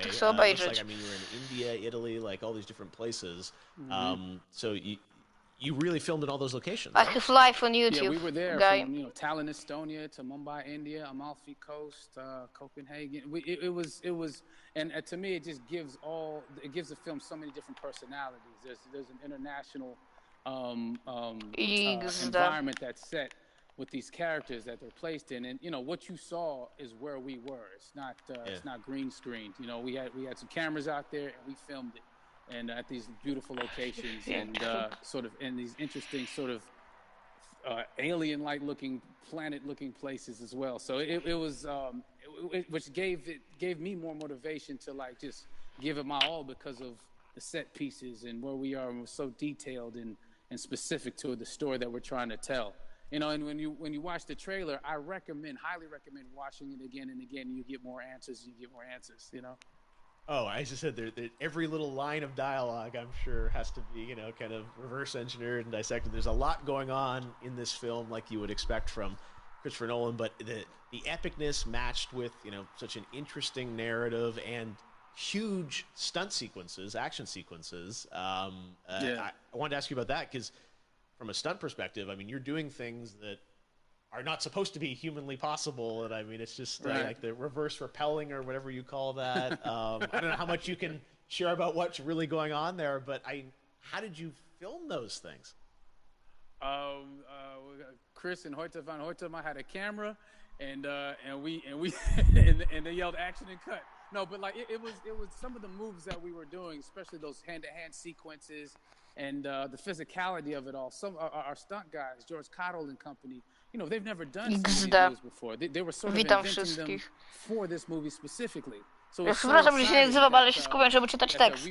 to chcę obejrzeć. Like, I mean, you were in India, Italy, like all these different places. So you really filmed in all those locations. I Right? have live on YouTube. Yeah, we were there guy. from Tallinn, Estonia to Mumbai, India, Amalfi Coast, Copenhagen. It was, and to me, it just gives the film so many different personalities. There's an international environment that's set with these characters that they're placed in, and what you saw is where we were. It's not green screened. We had some cameras out there and we filmed it, and at these beautiful locations and sort of in these interesting sort of alien-like looking, planet-looking places as well. So it was, which gave me more motivation to like just give it my all because of the set pieces and where we are, and we're so detailed and specific to the story that we're trying to tell. And when you watch the trailer, I highly recommend watching it again and again. You get more answers. Oh, I just said every little line of dialogue, I'm sure, has to be, kind of reverse engineered and dissected. There's a lot going on in this film, like you would expect from Christopher Nolan, but the epicness matched with, such an interesting narrative and huge stunt sequences, action sequences. I wanted to ask you about that because from a stunt perspective, I mean, you're doing things that are not supposed to be humanly possible, and I mean, it's just like the reverse rappelling or whatever you call that. I don't know how much you can share about what's really going on there, but how did you film those things? Chris and Hoyte van Hoytema had a camera, and they yelled action and cut. No, but like it was some of the moves that we were doing, especially those hand-to-hand sequences and the physicality of it all. Some our stunt guys, George Cottle and company, they've never done some of these moves before. They were sort of inventing them for this movie specifically. So przepraszam, że się nie odzywam, ale się skupiam, żeby czytać tekst.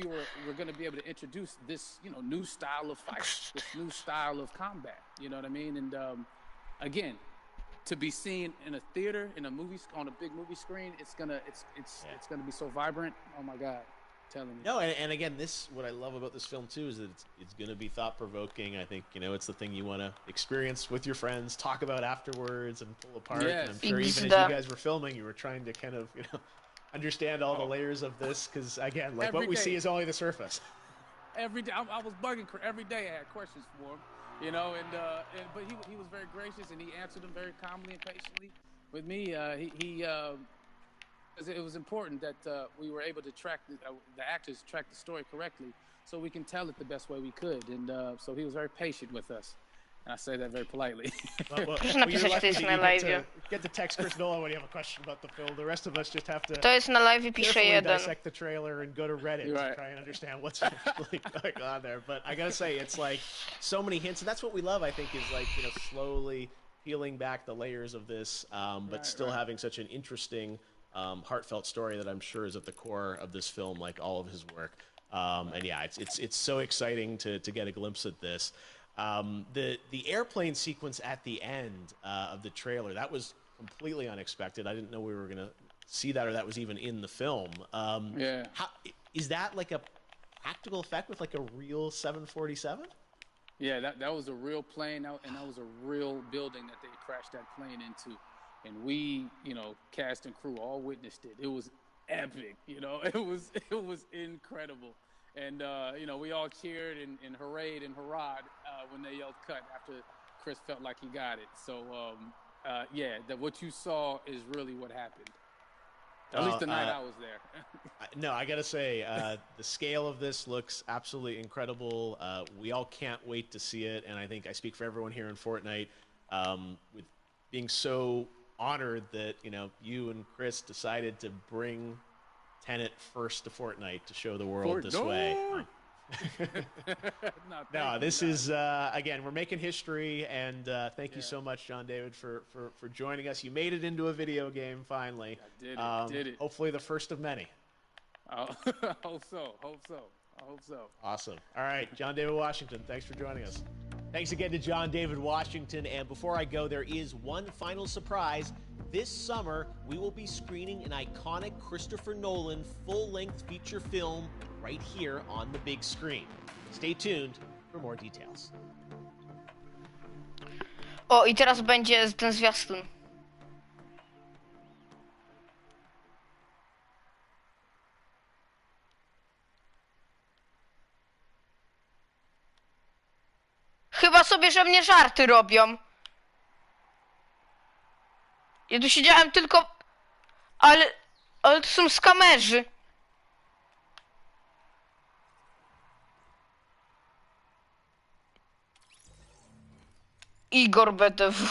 We're going to be able to introduce this, new style of fight, this new style of combat. You know what I mean? And again, to be seen in a theater, in a movie, on a big movie screen, it's gonna be so vibrant. Oh my God, telling you. No, and again, what I love about this film too is that it's gonna be thought provoking. I think it's the thing you want to experience with your friends, talk about afterwards, and pull apart. Yes. And I'm sure even as you guys were filming, you were trying to kind of understand all the layers of this because again, like what we see is only the surface. Every day, I was bugging. Every day, I had questions for him. But he was very gracious and he answered them very calmly and patiently with me. It was important that we were able to track the actors track the story correctly so we can tell it the best way we could. And so he was very patient with us. And I say that very politely. Proszę napisać, to jest na live. Get to text Chris Nolan when you have a question about the film. The rest of us just have to To jest na live, pisze jeden. Dissect the trailer and go to Reddit to try and understand what's actually going on there. But I gotta say, it's like so many hints, and that's what we love. I think is like slowly peeling back the layers of this, but still having such an interesting, heartfelt story that I'm sure is at the core of this film, like all of his work. And yeah, it's so exciting to get a glimpse at this. The airplane sequence at the end of the trailer, that was completely unexpected. I didn't know we were gonna see that, or that was even in the film. Is that like a practical effect with like a real 747? Yeah, that was a real plane, and that was a real building that they crashed that plane into, and we, cast and crew all witnessed it. It was epic, it was incredible. And, we all cheered and hurrayed and hurrahed when they yelled cut after Chris felt like he got it. So, what you saw is really what happened. At least the night I was there. No, I got to say, the scale of this looks absolutely incredible. We all can't wait to see it. And I think I speak for everyone here in Fortnite with being so honored that, you and Chris decided to bring Tenet first to Fortnite to show the world this way. No, this is again, we're making history, and thank you so much, John David, for joining us. You made it into a video game finally. I did it. Hopefully the first of many. Hope so. Awesome. All right, John David Washington, thanks for joining us. Thanks again to John David Washington. And before I go, there is one final surprise. This summer, we will be screening an iconic Christopher Nolan full-length feature film right here on the big screen. Stay tuned for more details. O, i teraz będzie ten zwiastun. sobie, że mnie żarty robią. Ja tu siedziałem tylko... Ale to są skamerzy. Igor BDW.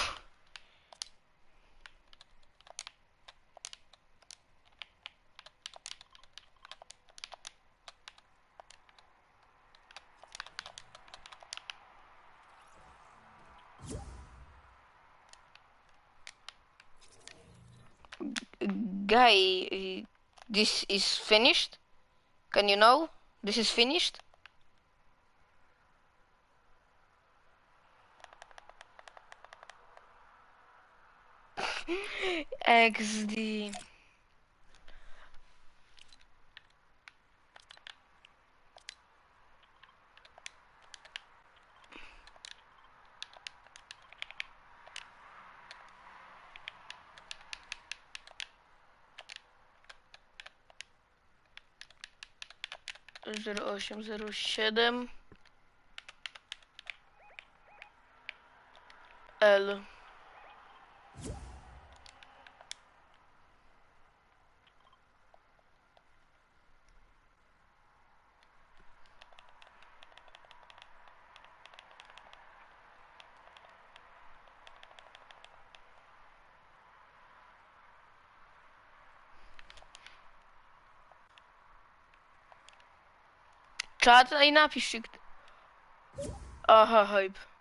Guy, this is finished? Can you know? This is finished? XD. Zero 0807 L. Czat, i napiszcie. Aha, hype.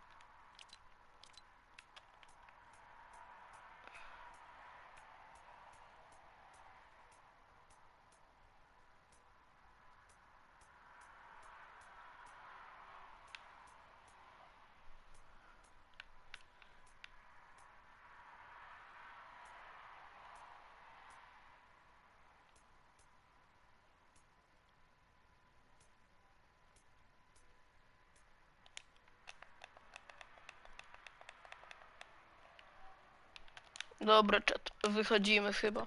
Dobra, czat, wychodzimy chyba.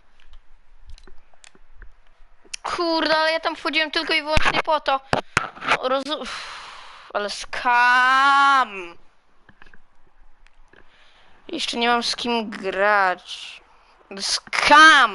Kurde, ale ja tam wchodziłem tylko i wyłącznie po to. No, ale skam. Jeszcze nie mam z kim grać. Skam.